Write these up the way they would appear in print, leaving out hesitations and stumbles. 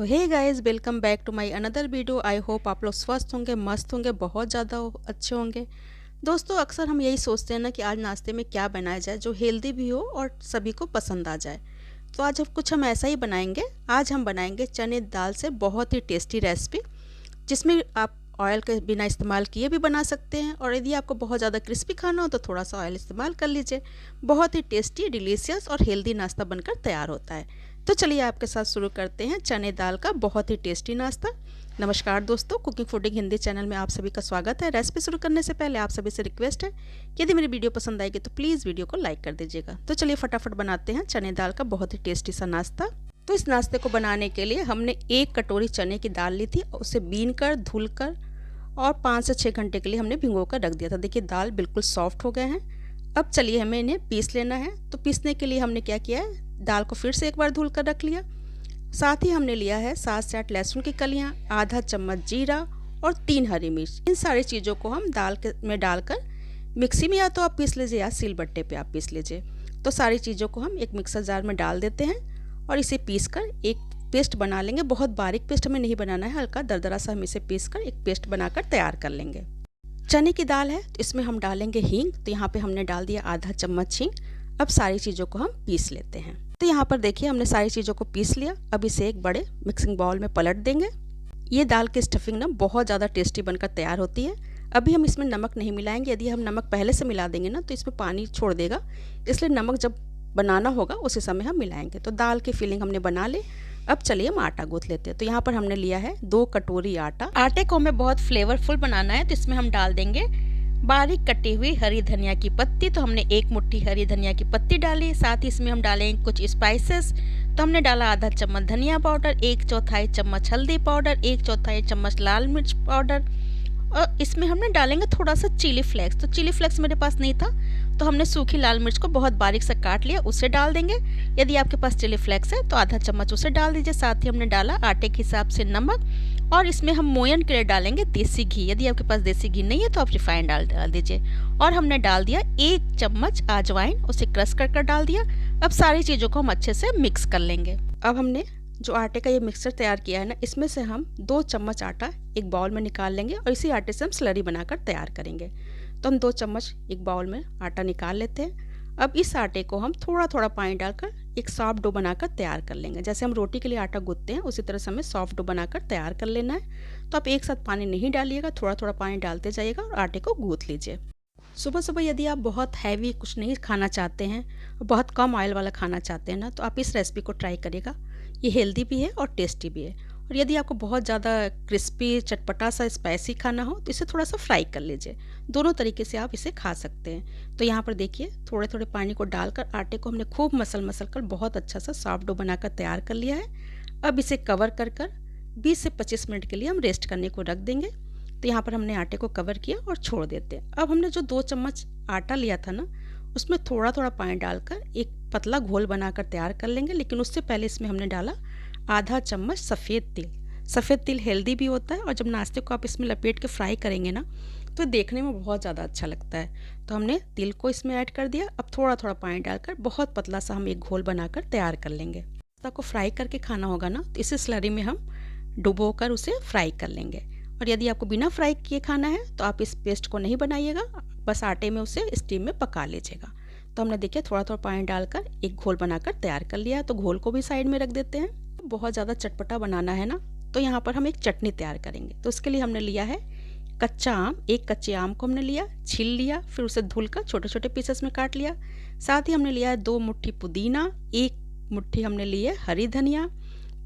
तो hey guys, welcome back to my another video. I hope आप लोग स्वस्थ होंगे, मस्त होंगे, बहुत ज़्यादा अच्छे होंगे। दोस्तों, अक्सर हम यही सोचते हैं ना कि आज नाश्ते में क्या बनाया जाए जो हेल्दी भी हो और सभी को पसंद आ जाए। तो आज हम ऐसा ही बनाएंगे। आज हम बनाएंगे चने दाल से बहुत ही टेस्टी रेसिपी, जिसमें आप ऑयल के बिना इस्तेमाल किए भी बना सकते हैं, और यदि आपको बहुत ज़्यादा क्रिस्पी खाना हो तो थोड़ा सा ऑयल इस्तेमाल कर लीजिए। बहुत ही टेस्टी, डिलीशियस और हेल्दी नाश्ता बनकर तैयार होता है। तो चलिए आपके साथ शुरू करते हैं चने दाल का बहुत ही टेस्टी नाश्ता। नमस्कार दोस्तों, कुकिंग फूडिंग हिंदी चैनल में आप सभी का स्वागत है। रेसिपी शुरू करने से पहले आप सभी से रिक्वेस्ट है कि यदि मेरी वीडियो पसंद आएगी तो प्लीज़ वीडियो को लाइक कर दीजिएगा। तो चलिए फटाफट बनाते हैं चने दाल का बहुत ही टेस्टी सा नाश्ता। तो इस नाश्ते को बनाने के लिए हमने 1 कटोरी चने की दाल ली थी, उसे बीन कर धुल कर और 5 से 6 घंटे के लिए हमने भिगो कर रख दिया था। देखिए दाल बिल्कुल सॉफ्ट हो गए हैं। अब चलिए हमें इन्हें पीस लेना है। तो पीसने के लिए हमने क्या किया है, दाल को फिर से एक बार धुल कर रख लिया। साथ ही हमने लिया है 7 से 8 लहसुन की कलियां, आधा चम्मच जीरा और 3 हरी मिर्च। इन सारी चीज़ों को हम दाल में डालकर मिक्सी में या तो आप पीस लीजिए या सिलबट्टे पे आप पीस लीजिए। तो सारी चीज़ों को हम एक मिक्सर जार में डाल देते हैं और इसे पीस कर एक पेस्ट बना लेंगे। बहुत बारीक पेस्ट हमें नहीं बनाना है, हल्का दरदरा सा हम इसे पीस कर एक पेस्ट बनाकर तैयार कर लेंगे। चने की दाल है तो इसमें हम डालेंगे हींग। तो यहाँ पे हमने डाल दिया आधा चम्मच हींग। अब सारी चीज़ों को हम पीस लेते हैं। तो यहाँ पर देखिए हमने सारी चीज़ों को पीस लिया। अब इसे एक बड़े मिक्सिंग बाउल में पलट देंगे। ये दाल की स्टफिंग ना बहुत ज़्यादा टेस्टी बनकर तैयार होती है। अभी हम इसमें नमक नहीं मिलाएंगे। यदि हम नमक पहले से मिला देंगे ना तो इसमें पानी छोड़ देगा, इसलिए नमक जब बनाना होगा उसी समय हम मिलाएंगे। तो दाल की फिलिंग हमने बना ली। अब चलिए हम आटा गूंथ लेते हैं। तो यहाँ पर हमने लिया है 2 कटोरी आटा। आटे को हमें बहुत फ्लेवरफुल बनाना है, तो इसमें हम डाल देंगे बारीक कटी हुई हरी धनिया की पत्ती। तो हमने 1 मुट्ठी हरी धनिया की पत्ती डाली। साथ ही इसमें हम डालेंगे कुछ स्पाइसेस। तो हमने डाला आधा चम्मच धनिया पाउडर, 1/4 चम्मच हल्दी पाउडर, 1/4 चम्मच लाल मिर्च पाउडर, और इसमें हमने डालेंगे थोड़ा सा चिली फ्लेक्स। तो चिली फ्लेक्स मेरे पास नहीं था तो हमने सूखी लाल मिर्च को बहुत बारीक से काट लिया, उसे डाल देंगे। यदि आपके पास चिली फ्लेक्स है तो आधा चम्मच उसे डाल दीजिए। साथ ही हमने डाला आटे के हिसाब से नमक, और इसमें हम मोयन के लिए डालेंगे देसी घी। यदि आपके पास देसी घी नहीं है तो आप रिफाइंड डाल दीजिए। और हमने डाल दिया 1 चम्मच अजवाइन, उसे क्रश कर डाल दिया। अब सारी चीज़ों को हम अच्छे से मिक्स कर लेंगे। अब हमने जो आटे का ये मिक्सचर तैयार किया है ना, इसमें से हम 2 चम्मच आटा एक बाउल में निकाल लेंगे और इसी आटे से हम स्लरी बनाकर तैयार करेंगे। तो हम 2 चम्मच एक बाउल में आटा निकाल लेते हैं। अब इस आटे को हम थोड़ा थोड़ा पानी डालकर एक सॉफ्ट डो बनाकर तैयार कर लेंगे। जैसे हम रोटी के लिए आटा गूंथते हैं उसी तरह से हमें सॉफ्ट डो बनाकर तैयार कर लेना है। तो आप एक साथ पानी नहीं डालिएगा, थोड़ा थोड़ा पानी डालते जाइएगा और आटे को गूंथ लीजिए। सुबह सुबह यदि आप बहुत हैवी कुछ नहीं खाना चाहते हैं, बहुत कम ऑयल वाला खाना चाहते हैं ना, तो आप इस रेसिपी को ट्राई करिएगा। ये हेल्दी भी है और टेस्टी भी है। और यदि आपको बहुत ज़्यादा क्रिस्पी चटपटा सा स्पाइसी खाना हो तो इसे थोड़ा सा फ्राई कर लीजिए। दोनों तरीके से आप इसे खा सकते हैं। तो यहाँ पर देखिए थोड़े थोड़े पानी को डालकर आटे को हमने खूब मसल कर बहुत अच्छा सा सॉफ्ट डो बनाकर तैयार कर लिया है। अब इसे कवर कर 20 से 25 मिनट के लिए हम रेस्ट करने को रख देंगे। तो यहाँ पर हमने आटे को कवर किया और छोड़ देते हैं। अब हमने जो 2 चम्मच आटा लिया था ना, उसमें थोड़ा थोड़ा पानी डालकर एक पतला घोल बनाकर तैयार कर लेंगे। लेकिन उससे पहले इसमें हमने डाला आधा चम्मच सफ़ेद तिल। सफ़ेद तिल हेल्दी भी होता है और जब नाश्ते को आप इसमें लपेट के फ्राई करेंगे ना तो देखने में बहुत ज़्यादा अच्छा लगता है। तो हमने तिल को इसमें ऐड कर दिया। अब थोड़ा थोड़ा पानी डालकर बहुत पतला सा हम एक घोल बनाकर तैयार कर लेंगे। पास्ता को फ्राई करके खाना होगा ना तो इसे स्लरी में हम डुबो कर उसे फ्राई कर लेंगे। और यदि आपको बिना फ्राई किए खाना है तो आप इस पेस्ट को नहीं बनाइएगा, बस आटे में उसे स्टीम में पका लीजिएगा। तो हमने देखिए थोड़ा थोड़ा पानी डालकर एक घोल बनाकर तैयार कर लिया है। तो घोल को भी साइड में रख देते हैं। बहुत ज़्यादा चटपटा बनाना है ना, तो यहाँ पर हम एक चटनी तैयार करेंगे। तो उसके लिए हमने लिया है कच्चा आम। 1 कच्चे आम को हमने लिया, छील लिया, फिर उसे धुलकर छोटे छोटे पीसेस में काट लिया। साथ ही हमने लिया है 2 मुट्ठी पुदीना, 1 मुट्ठी हमने ली है हरी धनिया,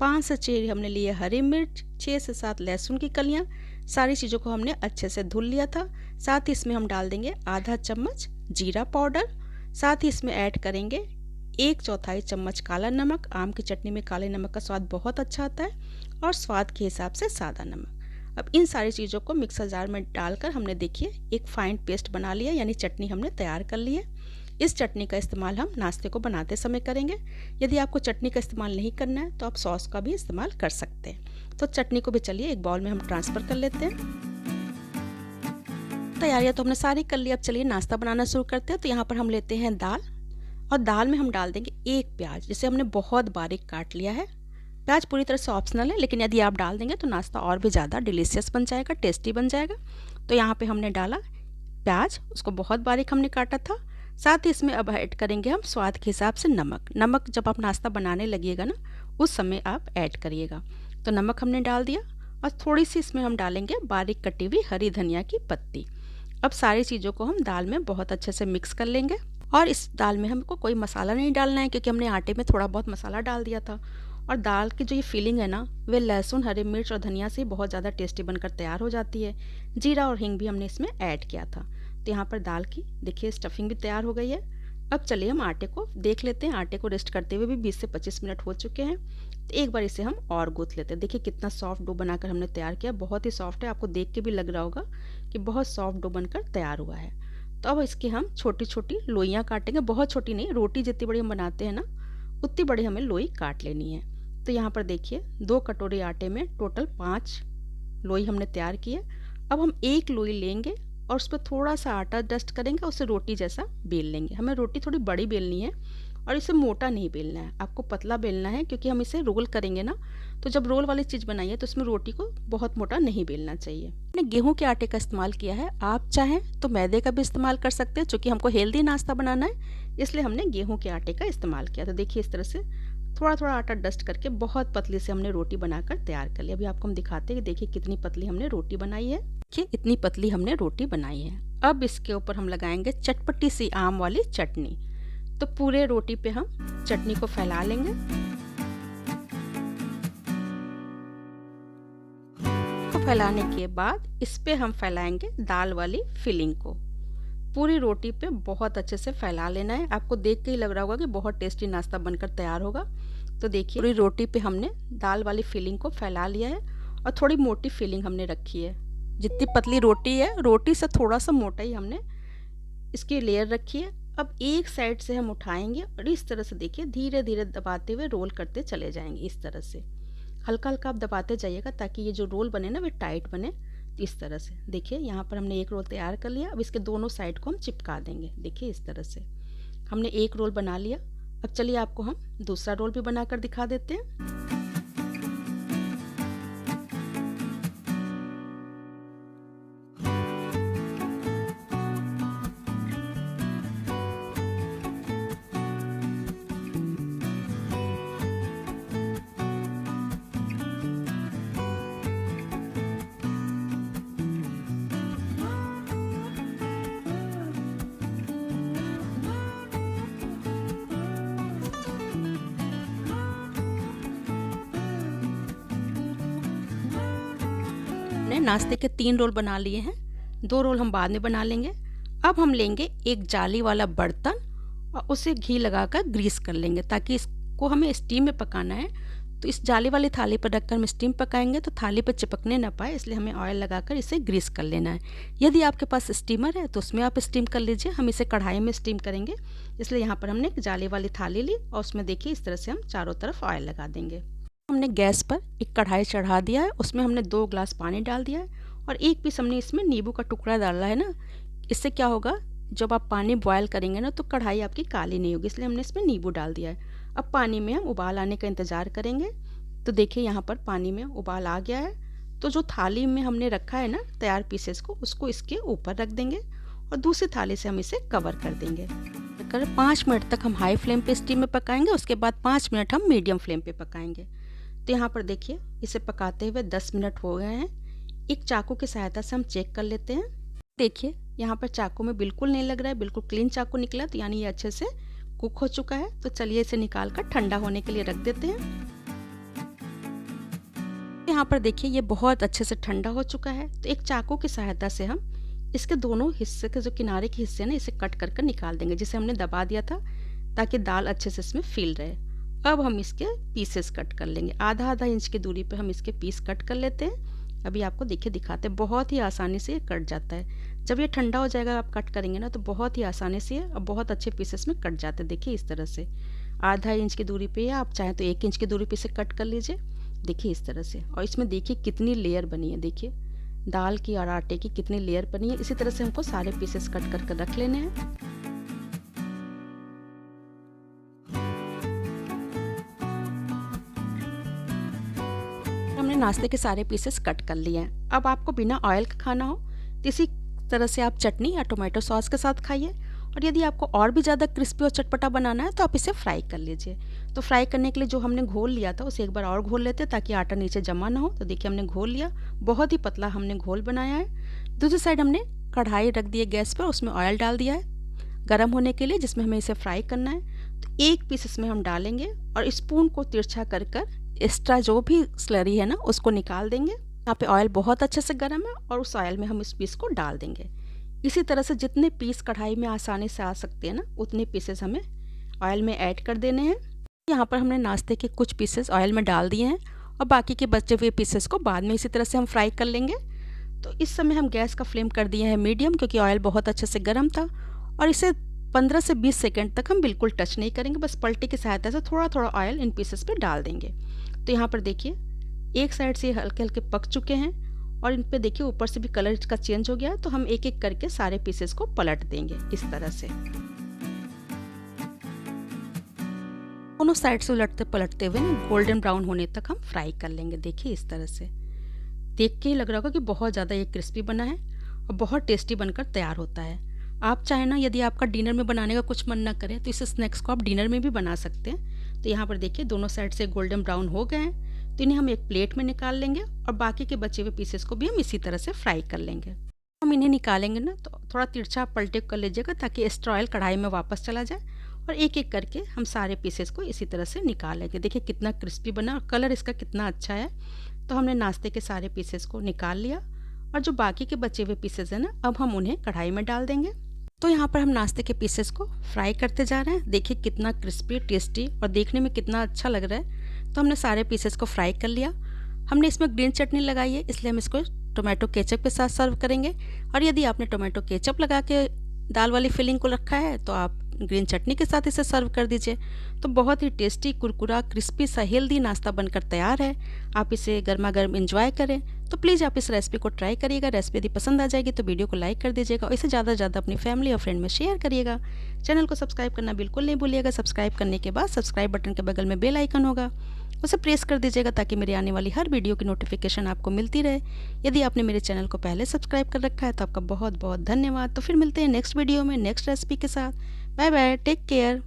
5 से 6 हमने लिए हरी मिर्च, 6 से 7 लहसुन की कलियाँ। सारी चीज़ों को हमने अच्छे से धुल लिया था। साथ ही इसमें हम डाल देंगे आधा चम्मच जीरा पाउडर। साथ ही इसमें ऐड करेंगे 1/4 चम्मच काला नमक। आम की चटनी में काले नमक का स्वाद बहुत अच्छा आता है, और स्वाद के हिसाब से सादा नमक। अब इन सारी चीज़ों को मिक्सर जार में डालकर हमने देखिए एक फाइन पेस्ट बना लिया, यानी चटनी हमने तैयार कर ली है। इस चटनी का इस्तेमाल हम नाश्ते को बनाते समय करेंगे। यदि आपको चटनी का इस्तेमाल नहीं करना है तो आप सॉस का भी इस्तेमाल कर सकते हैं। तो चटनी को भी चलिए एक बाउल में हम ट्रांसफ़र कर लेते हैं। तैयारियाँ तो हमने सारी कर ली। अब चलिए नाश्ता बनाना शुरू करते हैं। तो यहाँ पर हम लेते हैं दाल, और दाल में हम डाल देंगे 1 प्याज, जिसे हमने बहुत बारीक काट लिया है। प्याज पूरी तरह से ऑप्शनल है, लेकिन यदि आप डाल देंगे तो नाश्ता और भी ज़्यादा डिलीशियस बन जाएगा, टेस्टी बन जाएगा। तो यहाँ पे हमने डाला प्याज, उसको बहुत बारीक हमने काटा था। साथ ही इसमें अब ऐड करेंगे हम स्वाद के हिसाब से नमक। नमक जब आप नाश्ता बनाने लगिएगा ना, उस समय आप ऐड करिएगा। तो नमक हमने डाल दिया और थोड़ी सी इसमें हम डालेंगे बारीक कटी हुई हरी धनिया की पत्ती। अब सारी चीज़ों को हम दाल में बहुत अच्छे से मिक्स कर लेंगे। और इस दाल में हमको कोई मसाला नहीं डालना है, क्योंकि हमने आटे में थोड़ा बहुत मसाला डाल दिया था। और दाल की जो ये फीलिंग है ना, वे लहसुन, हरी मिर्च और धनिया से बहुत ज़्यादा टेस्टी बनकर तैयार हो जाती है। जीरा और हींग भी हमने इसमें ऐड किया था। तो यहाँ पर दाल की देखिए स्टफिंग भी तैयार हो गई है। अब चलिए हम आटे को देख लेते हैं। आटे को रेस्ट करते हुए भी 20 से 25 मिनट हो चुके हैं। तो एक बार इसे हम और गूँथ लेते हैं। देखिए कितना सॉफ्ट डो बनाकर हमने तैयार किया, बहुत ही सॉफ्ट है। आपको देख के भी लग रहा होगा कि बहुत सॉफ्ट डो बनकर तैयार हुआ है। तो अब इसकी हम छोटी छोटी लोइयाँ काटेंगे, बहुत छोटी नहीं, रोटी जितनी बड़ी हम बनाते हैं ना, उतनी बड़ी हमें लोई काट लेनी है। तो यहाँ पर देखिए 2 कटोरी आटे में टोटल 5 लोई हमने तैयार की है। अब हम एक लोई लेंगे और उस पर थोड़ा सा आटा डस्ट करेंगे, उसे रोटी जैसा बेल लेंगे। हमें रोटी थोड़ी बड़ी बेलनी है और इसे मोटा नहीं बेलना है, आपको पतला बेलना है, क्योंकि हम इसे रोल करेंगे ना। तो जब रोल वाली चीज़ बनाइए तो उसमें रोटी को बहुत मोटा नहीं बेलना चाहिए। हमने गेहूं के आटे का इस्तेमाल किया है, आप चाहें तो मैदे का भी इस्तेमाल कर सकते हैं। चूँकि हमको हेल्दी नाश्ता बनाना है, इसलिए हमने गेहूँ के आटे का इस्तेमाल किया। तो देखिए इस तरह से थोड़ा थोड़ा आटा डस्ट करके बहुत पतली से हमने रोटी बनाकर तैयार कर लिया। अभी आपको हम दिखाते हैं कि देखिए कितनी पतली हमने रोटी बनाई है। देखिए इतनी पतली हमने रोटी बनाई है। अब इसके ऊपर हम लगाएंगे चटपटी सी आम वाली चटनी। तो पूरे रोटी पे हम चटनी को फैला लेंगे। तो फैलाने के बाद इस पे हम फैलाएंगे दाल वाली फिलिंग को। पूरी रोटी पे बहुत अच्छे से फैला लेना है। आपको देख के ही लग रहा होगा कि बहुत टेस्टी नाश्ता बनकर तैयार होगा। तो देखिए पूरी रोटी पे हमने दाल वाली फिलिंग को फैला लिया है और थोड़ी मोटी फिलिंग हमने रखी है। जितनी पतली रोटी है, रोटी से थोड़ा सा मोटा ही हमने इसकी लेयर रखी है। अब एक साइड से हम उठाएंगे और इस तरह से देखिए धीरे धीरे दबाते हुए रोल करते चले जाएंगे। इस तरह से हल्का हल्का आप दबाते जाइएगा, ताकि ये जो रोल बने ना वे टाइट बने। इस तरह से देखिए यहाँ पर हमने एक रोल तैयार कर लिया। अब इसके दोनों साइड को हम चिपका देंगे। देखिए इस तरह से हमने एक रोल बना लिया। अब चलिए आपको हम दूसरा रोल भी बनाकर दिखा देते हैं। हमने नाश्ते के 3 रोल बना लिए हैं, 2 रोल हम बाद में बना लेंगे। अब हम लेंगे एक जाली वाला बर्तन और उसे घी लगाकर ग्रीस कर लेंगे, ताकि इसको हमें स्टीम में पकाना है। तो इस जाली वाली थाली पर रखकर हम स्टीम पकाएंगे तो थाली पर चिपकने ना पाए, इसलिए हमें ऑयल लगाकर इसे ग्रीस कर लेना है। यदि आपके पास स्टीमर है तो उसमें आप स्टीम कर लीजिए। हम इसे कढ़ाई में स्टीम करेंगे, इसलिए यहाँ पर हमने एक जाली वाली थाली ली और उसमें देखिए इस तरह से हम चारों तरफ ऑयल लगा देंगे। हमने गैस पर एक कढ़ाई चढ़ा दिया है, उसमें हमने 2 ग्लास पानी डाल दिया है और एक पीस हमने इसमें नींबू का टुकड़ा डाला है ना। इससे क्या होगा, जब आप पानी बॉयल करेंगे ना तो कढ़ाई आपकी काली नहीं होगी, इसलिए हमने इसमें नींबू डाल दिया है। अब पानी में हम उबाल आने का इंतज़ार करेंगे। तो देखिए यहाँ पर पानी में उबाल आ गया है। तो जो थाली में हमने रखा है ना तैयार पीसेस को, उसको इसके ऊपर रख देंगे और दूसरी थाली से हम इसे कवर कर देंगे। 5 मिनट तक हम हाई फ्लेम पे स्टीम में पकाएंगे, उसके बाद 5 मिनट हम मीडियम फ्लेम पे पकाएंगे। तो यहाँ पर देखिए इसे पकाते हुए 10 मिनट हो गए हैं। एक चाकू की सहायता से हम चेक कर लेते हैं। देखिए यहाँ पर चाकू में बिल्कुल नहीं लग रहा है, बिल्कुल क्लीन चाकू निकला, तो यानी ये अच्छे से कुक हो चुका है। तो चलिए इसे निकाल कर ठंडा होने के लिए रख देते हैं। यहाँ पर देखिए ये बहुत अच्छे से ठंडा हो चुका है। तो एक चाकू की सहायता से हम इसके दोनों हिस्से के जो किनारे के हिस्से ना, इसे कट कर निकाल देंगे, जिसे हमने दबा दिया था ताकि दाल अच्छे से इसमें फील रहे। अब हम इसके पीसेस कट कर लेंगे। आधा आधा इंच की दूरी पे हम इसके पीस कट कर लेते हैं। अभी आपको देखिए दिखाते हैं, बहुत ही आसानी से ये कट जाता है। जब ये ठंडा हो जाएगा आप कट करेंगे ना तो बहुत ही आसानी से और बहुत अच्छे पीसेस में कट जाते हैं। देखिए इस तरह से आधा इंच की दूरी पे, या आप चाहें तो 1 इंच की दूरी पे इसे कट कर लीजिए। देखिए इस तरह से। और इसमें देखिए कितनी लेयर बनी है, देखिए दाल की और आटे की कितनी लेयर बनी है। इसी तरह से हमको सारे पीसेस कट कर रख लेने हैं। हमने नाश्ते के सारे पीसेस कट कर लिए हैं। अब आपको बिना ऑयल का खाना हो तो इसी तरह से आप चटनी या टोमेटो सॉस के साथ खाइए, और यदि आपको और भी ज़्यादा क्रिस्पी और चटपटा बनाना है तो आप इसे फ्राई कर लीजिए। तो फ्राई करने के लिए जो हमने घोल लिया था उसे एक बार और घोल लेते हैं ताकि आटा नीचे जमा ना हो। तो देखिए हमने घोल लिया, बहुत ही पतला हमने घोल बनाया है। दूसरी साइड हमने कढ़ाई रख दी है गैस पर, उसमें ऑयल डाल दिया है गर्म होने के लिए, जिसमें हमें इसे फ्राई करना है। तो एक पीस इसमें हम डालेंगे और स्पून को तिरछा कर कर एक्स्ट्रा जो भी स्लरी है ना उसको निकाल देंगे। यहाँ पे ऑयल बहुत अच्छे से गर्म है और उस ऑयल में हम इस पीस को डाल देंगे। इसी तरह से जितने पीस कढ़ाई में आसानी से आ सकते हैं ना उतने पीसेस हमें ऑयल में ऐड कर देने हैं। यहाँ पर हमने नाश्ते के कुछ पीसेस ऑयल में डाल दिए हैं और बाकी के बचे हुए पीसेस को बाद में इसी तरह से हम फ्राई कर लेंगे। तो इस समय हम गैस का फ्लेम कर दिए हैं मीडियम, क्योंकि ऑयल बहुत अच्छे से गर्म था, और इसे 15 से 20 सेकंड तक हम बिल्कुल टच नहीं करेंगे, बस पलटी की सहायता से थोड़ा थोड़ा ऑयल इन पीसेस पे डाल देंगे। तो यहाँ पर देखिए एक साइड से हल्के हल्के पक चुके हैं और इन पे देखिए ऊपर से भी कलर इसका चेंज हो गया है। तो हम एक एक करके सारे पीसेस को पलट देंगे इस तरह से, दोनों साइड से उलटते पलटते हुए गोल्डन ब्राउन होने तक हम फ्राई कर लेंगे। देखिए इस तरह से देख के ही लग रहा होगा कि बहुत ज़्यादा ये क्रिस्पी बना है और बहुत टेस्टी बनकर तैयार होता है। आप चाहे ना, यदि आपका डिनर में बनाने का कुछ मन ना करे तो इस स्नैक्स को आप डिनर में भी बना सकते हैं। तो यहाँ पर देखिए दोनों साइड से गोल्डन ब्राउन हो गए हैं, तो इन्हें हम एक प्लेट में निकाल लेंगे और बाकी के बचे हुए पीसेस को भी हम इसी तरह से फ्राई कर लेंगे। हम इन्हें निकालेंगे ना तो थोड़ा तिरछा पलटे कर लीजिएगा ताकि एक्स्ट्रा ऑयल कढ़ाई में वापस चला जाए, और एक एक करके हम सारे पीसेस को इसी तरह से निकालेंगे। देखिए कितना क्रिस्पी बना और कलर इसका कितना अच्छा है। तो हमने नाश्ते के सारे पीसेस को निकाल लिया और जो बाकी के बचे हुए पीसेस हैं ना अब हम उन्हें कढ़ाई में डाल देंगे। तो यहाँ पर हम नाश्ते के पीसेस को फ्राई करते जा रहे हैं। देखिए कितना क्रिस्पी, टेस्टी और देखने में कितना अच्छा लग रहा है। तो हमने सारे पीसेस को फ्राई कर लिया। हमने इसमें ग्रीन चटनी लगाई है, इसलिए हम इसको टोमेटो केचप के साथ सर्व करेंगे। और यदि आपने टोमेटो केचप लगा के दाल वाली फिलिंग को रखा है तो आप ग्रीन चटनी के साथ इसे सर्व कर दीजिए। तो बहुत ही टेस्टी, कुरकुरा, क्रिस्पी सा हेल्दी नाश्ता बनकर तैयार है। आप इसे गर्मा गर्म इंजॉय करें। तो प्लीज़ आप इस रेसिपी को ट्राई करिएगा। रेसिपी यदि पसंद आ जाएगी तो वीडियो को लाइक कर दीजिएगा और इसे ज़्यादा से ज़्यादा अपनी फैमिली और फ्रेंड में शेयर करिएगा। चैनल को सब्सक्राइब करना बिल्कुल नहीं भूलिएगा। सब्सक्राइब करने के बाद सब्सक्राइब बटन के बगल में बेल आइकन होगा, उसे प्रेस कर दीजिएगा ताकि मेरी आने वाली हर वीडियो की नोटिफिकेशन आपको मिलती रहे। यदि आपने मेरे चैनल को पहले सब्सक्राइब कर रखा है तो आपका बहुत बहुत धन्यवाद। तो फिर मिलते हैं नेक्स्ट वीडियो में नेक्स्ट रेसिपी के साथ। Bye bye, take care.